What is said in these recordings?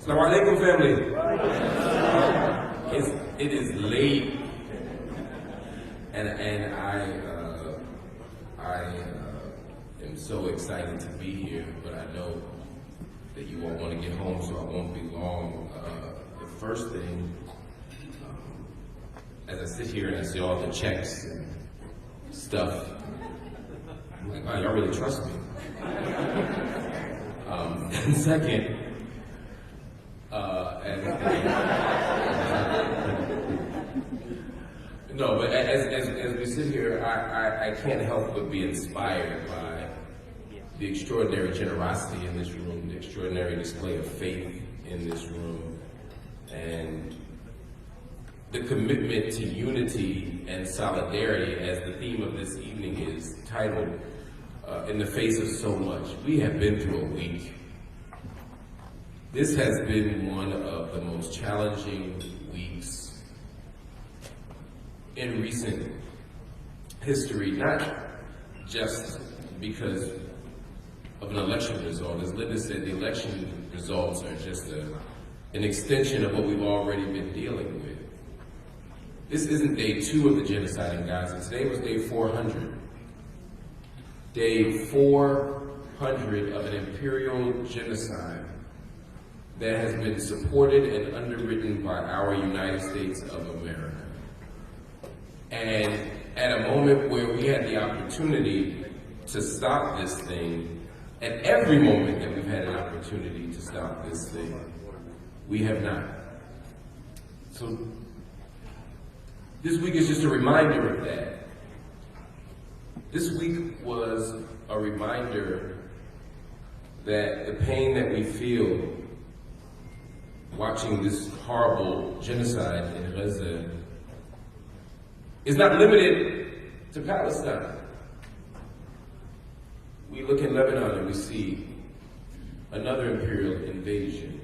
Assalamu alaikum, family. It is late, and I am so excited to be here, but I know that you all want to get home, so I won't be long. The first thing, as I sit here and I see all the checks and stuff, I'm like, wow, y'all really trust me. And second, as we sit here, I can't help but be inspired by the extraordinary generosity in this room, the extraordinary display of faith in this room, and the commitment to unity and solidarity, as the theme of this evening is titled, in the face of so much. We have been through a week. This has been one of the most challenging weeks in recent history, not just because of an election result. As Linda said, the election results are just an extension of what we've already been dealing with. This isn't day 2 of the genocide in Gaza. Today was day 400. Day 400 of an imperial genocide that has been supported and underwritten by our United States of America. And at a moment where we had the opportunity to stop this thing, at every moment that we've had an opportunity to stop this thing, we have not. So this week is just a reminder of that. This week was a reminder that the pain that we feel watching this horrible genocide in Gaza is not limited to Palestine. We look in Lebanon and we see another imperial invasion.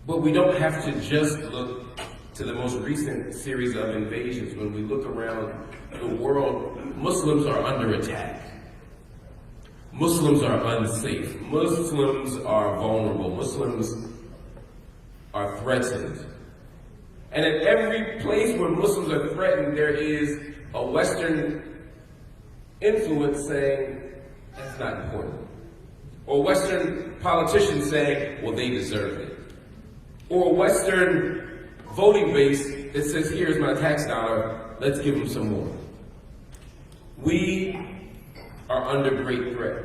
But we don't have to just look to the most recent series of invasions. When we look around the world, Muslims are under attack. Muslims are unsafe. Muslims are vulnerable. Muslims are threatened. And at every place where Muslims are threatened, there is a Western influence saying, that's not important. Or Western politicians saying, well, they deserve it. Or a Western voting base that says, here's my tax dollar, let's give them some more. We are under great threat.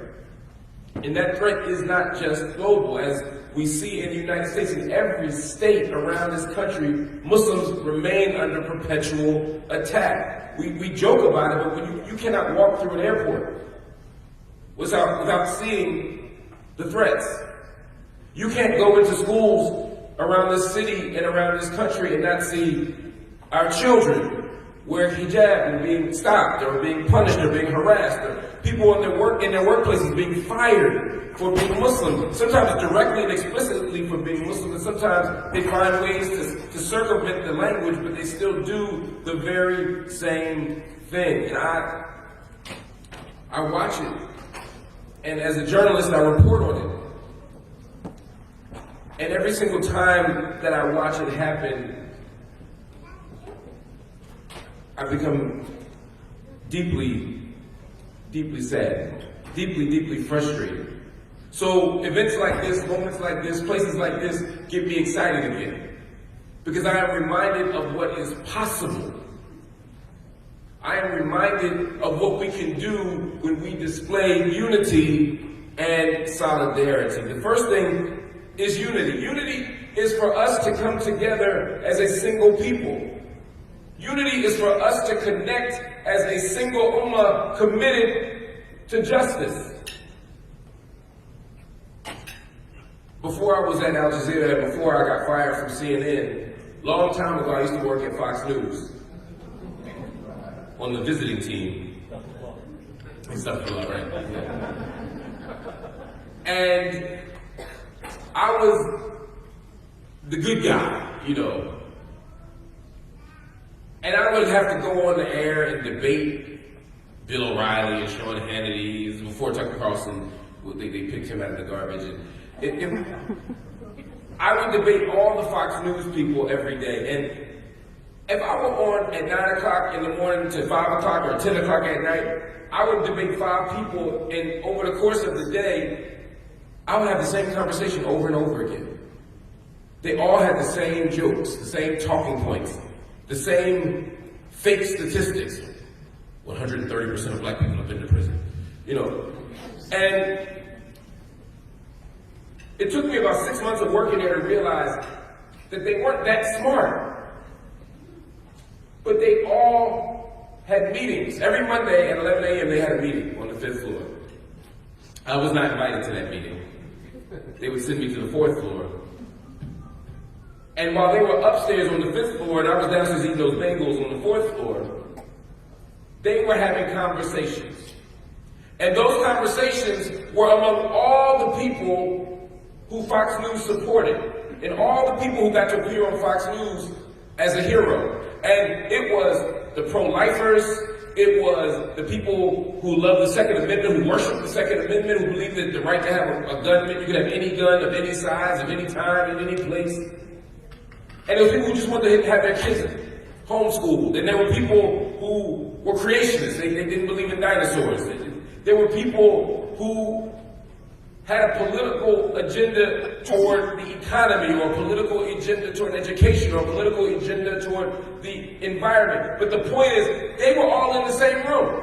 And that threat is not just global, as we see in the United States. In every state around this country, Muslims remain under perpetual attack. We joke about it, but when you cannot walk through an airport without seeing the threats. You can't go into schools around this city and around this country and not see our children wearing hijab and being stopped or being punished or being harassed, or people in their workplaces being fired for being Muslim, sometimes directly and explicitly for being Muslim, and sometimes they find ways to circumvent the language, but they still do the very same thing. And I watch it, and as a journalist, I report on it. And every single time that I watch it happen, I become deeply, deeply sad, deeply, deeply frustrated. So events like this, moments like this, places like this get me excited again, because I am reminded of what is possible. I am reminded of what we can do when we display unity and solidarity. The first thing is unity. Unity is for us to come together as a single people. Unity is for us to connect as a single ummah committed to justice. Before I was at Al Jazeera, before I got fired from CNN, long time ago I used to work at Fox News on the visiting team. Stuff right? And I was the good guy, you know. And I would have to go on the air and debate Bill O'Reilly and Sean Hannity. Before Tucker Carlson, they picked him out of the garbage. I would debate all the Fox News people every day, and if I were on at 9 o'clock in the morning to 5 o'clock or 10 o'clock at night, I would debate 5 people, and over the course of the day, I would have the same conversation over and over again. They all had the same jokes, the same talking points, the same fake statistics. 130% of black people have been to prison, And it took me about 6 months of working there to realize that they weren't that smart. But they all had meetings. Every Monday at 11 a.m. they had a meeting on the 5th floor. I was not invited to that meeting. They would send me to the 4th floor. And while they were upstairs on the 5th floor and I was downstairs eating those bagels on the 4th floor, they were having conversations. And those conversations were among all the people who Fox News supported, and all the people who got to appear on Fox News as a hero. And it was the pro-lifers, it was the people who love the Second Amendment, who worship the Second Amendment, who believe that the right to have a gun meant you could have any gun of any size, of any time, in any place. And there were people who just wanted to have their kids homeschooled. And there were people who were creationists, they didn't believe in dinosaurs. There were people who had a political agenda toward the economy, or a political agenda toward education, or a political agenda toward the environment. But the point is, they were all in the same room.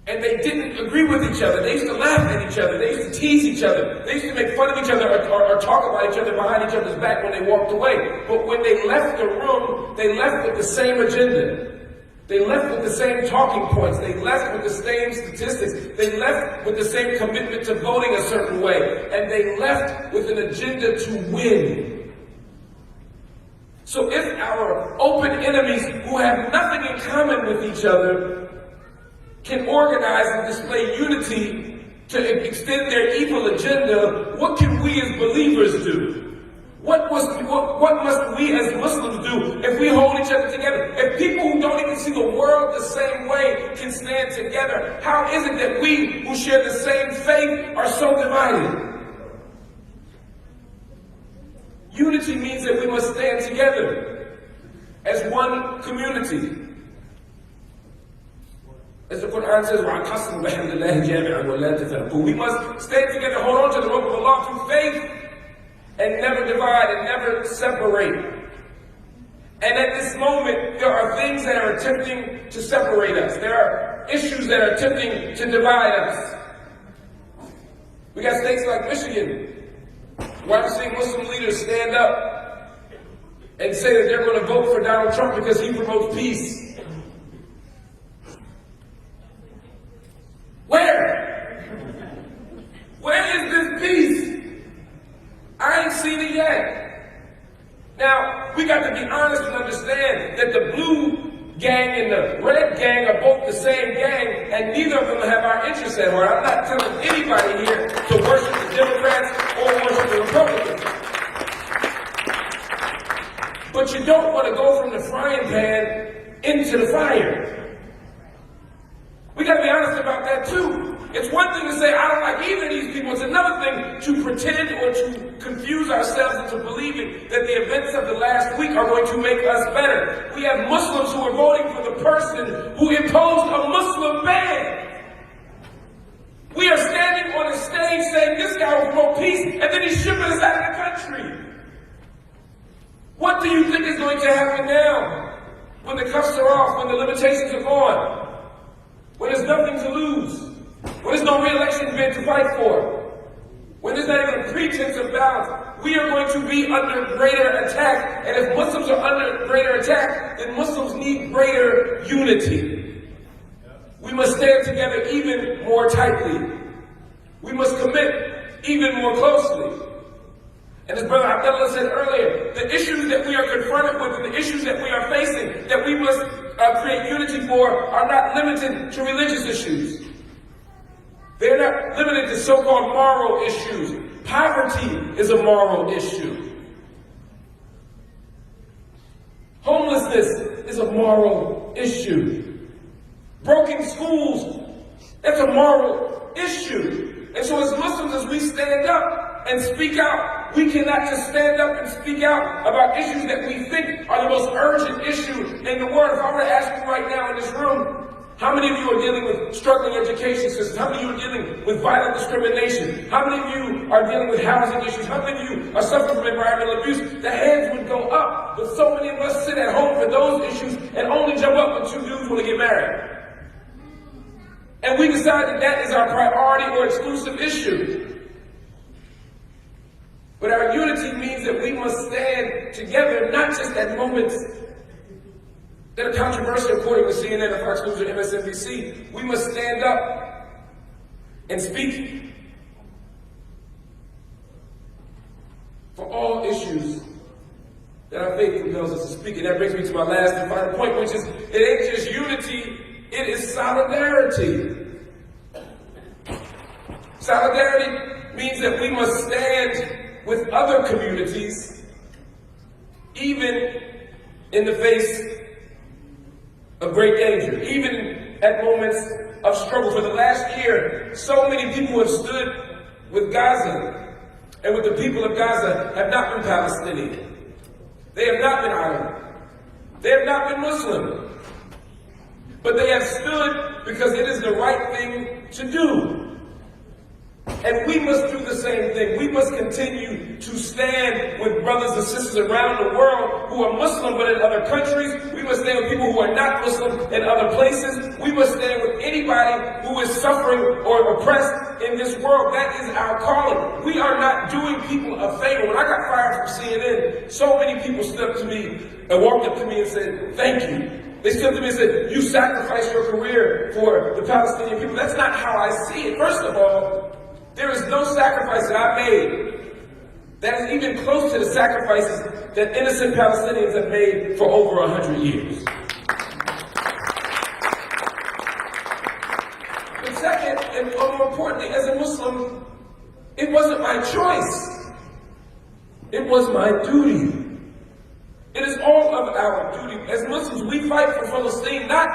And they didn't agree with each other. They used to laugh at each other. They used to tease each other. They used to make fun of each other or talk about each other behind each other's back when they walked away. But when they left the room, they left with the same agenda. They left with the same talking points. They left with the same statistics. They left with the same commitment to voting a certain way. And they left with an agenda to win. So if our open enemies who have nothing in common with each other can organize and display unity to extend their evil agenda, what can we as believers do? What must we as Muslims do if we hold each other together? If people who don't even see the world the same way can stand together, how is it that we who share the same faith are so divided? Unity means that we must stand together as one community. As the Quran says, we must stand together, hold on to the rope of Allah through faith, and never divide and never separate. And at this moment, there are things that are attempting to separate us. There are issues that are attempting to divide us. We got states like Michigan, where I'm seeing Muslim leaders stand up and say that they're going to vote for Donald Trump because he promotes peace. Where is this peace? I ain't seen it yet. Now, we got to be honest and understand that the blue gang and the red gang are both the same gang, and neither of them have our interests at heart. I'm not telling anybody here to worship the Democrats or worship the Republicans. But you don't want to go from the frying pan into the fire. We got to be honest about that too. It's one thing to say, I don't like either of these people. It's another thing to pretend or to confuse ourselves into believing that the events of the last week are going to make us better. We have Muslims who are voting for the person who imposed a Muslim ban. We are standing on a stage saying this guy will promote peace, and then he's shipping us out of the country. What do you think is going to happen now? When the cuffs are off, when the limitations are gone, when there's nothing to lose, when there's no re-election bid to fight for, when there's not even a pretense of balance, we are going to be under greater attack. And if Muslims are under greater attack, then Muslims need greater unity. We must stand together even more tightly. We must commit even more closely. And as Brother Abdullah said earlier, the issues that we are confronted with and the issues that we are facing, that we must create unity for, are not limited to religious issues. They're not limited to so-called moral issues. Poverty is a moral issue. Homelessness is a moral issue. Broken schools, that's a moral issue. And so as Muslims, as we stand up and speak out, we cannot just stand up and speak out about issues that we think are the most urgent issue in the world. If I were to ask you right now in this room, how many of you are dealing with struggling education systems? How many of you are dealing with violent discrimination? How many of you are dealing with housing issues? How many of you are suffering from environmental abuse? The hands would go up, but so many of us sit at home for those issues and only jump up when two dudes want to get married. And we decide that that is our priority or exclusive issue. But our unity means that we must stand together, not just at moments that are controversial according to CNN, or Fox News, or MSNBC. We must stand up and speak for all issues that our faith compels us to speak. And that brings me to my last and final point, which is, it ain't just unity, it is solidarity. Solidarity means that we must stand with other communities, even in the face of great danger, even at moments of struggle. For the last year, so many people have stood with Gaza, and with the people of Gaza have not been Palestinian. They have not been Arab. They have not been Muslim. But they have stood because it is the right thing to do. And we must do the same thing. We must continue to stand with brothers and sisters around the world who are Muslim but in other countries. We must stand with people who are not Muslim in other places. We must stand with anybody who is suffering or oppressed in this world. That is our calling. We are not doing people a favor. When I got fired from CNN, so many people stood up to me and walked up to me and said, "Thank you." They stood up to me and said, "You sacrificed your career for the Palestinian people." That's not how I see it. First of all, there is no sacrifice that I made that is even close to the sacrifices that innocent Palestinians have made for over 100 years. But second, and more importantly, as a Muslim, it wasn't my choice. It was my duty. It is all of our duty. As Muslims, we fight for Palestine, not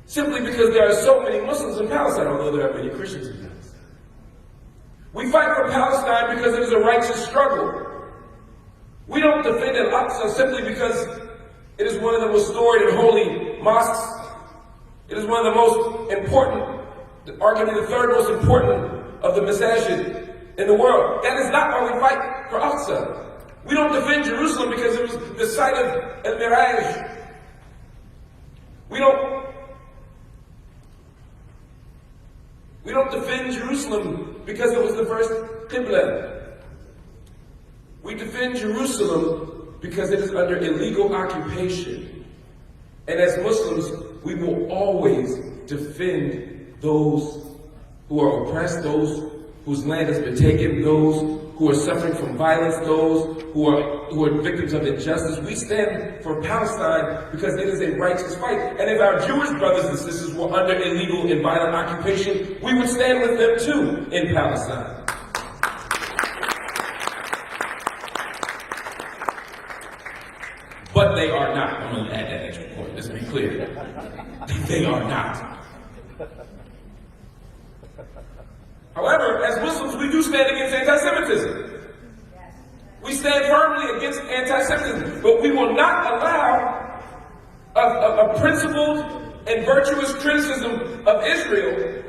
simply because there are so many Muslims in Palestine, although there are many Christians in Palestine. We fight for Palestine because it is a righteous struggle. We don't defend Al-Aqsa simply because it is one of the most storied and holy mosques. It is one of the most important, arguably the third most important of the masajid in the world. That is not why we fight for Aqsa. We don't defend Jerusalem because it was the site of El-Miraj. We don't defend Jerusalem because it was the first Qibla. We defend Jerusalem because it is under illegal occupation. And as Muslims, we will always defend those who are oppressed, those whose land has been taken, those who are suffering from violence, those who are victims of injustice. We stand for Palestine because it is a righteous fight. And if our Jewish brothers and sisters were under illegal and violent occupation, we would stand with them too in Palestine. But they are not. I'm going to add that extra point. Let's be clear. They are not. However, as Muslims, we do stand against anti-Semitism. We stand firmly against anti-Semitism, but we will not allow a principled and virtuous criticism of Israel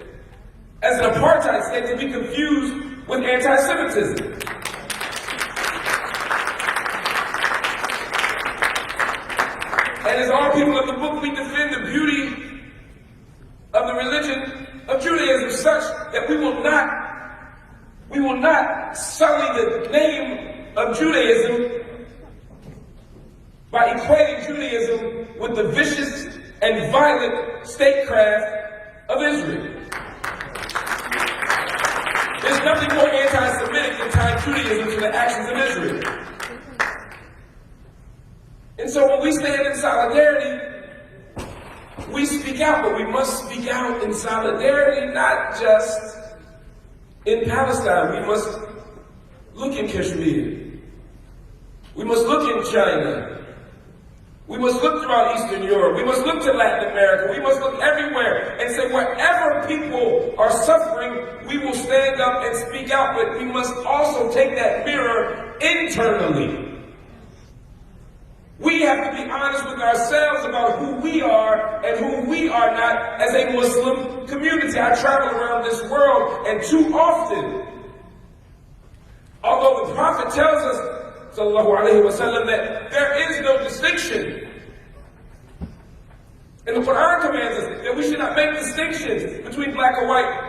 as an apartheid state to be confused with anti-Semitism. And as all people of the book, we defend the beauty of the religion of Judaism such that we will not sully the name of Judaism by equating Judaism with the vicious and violent statecraft of Israel. There's nothing more anti-Semitic than tying Judaism to the actions of Israel. And so when we stand in solidarity, we speak out, but we must speak out in solidarity, not just in Palestine. We must look in Kashmir. We must look in China. We must look throughout Eastern Europe. We must look to Latin America. We must look everywhere and say wherever people are suffering, we will stand up and speak out. But we must also take that mirror internally. We have to be honest with ourselves about who we are and who we are not as a Muslim community. I travel around this world, and too often, although the Prophet tells us, sallallahu alaihi wasallam, that there is no distinction, and the Quran commands us that we should not make distinctions between black or white.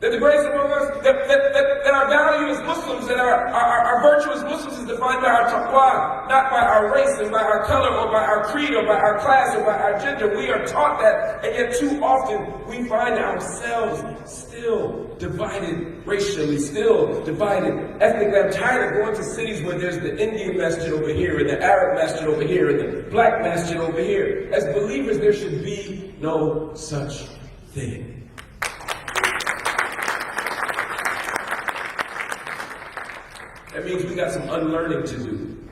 That the grace among us, that our value as Muslims, that our virtue as Muslims is defined by our taqwa, not by our race and by our color or by our creed or by our class or by our gender. We are taught that, and yet too often we find ourselves still divided racially, still divided ethnically. I'm tired of going to cities where there's the Indian masjid over here and the Arab masjid over here and the black masjid over here. As believers, there should be no such thing. That means we got some unlearning to do.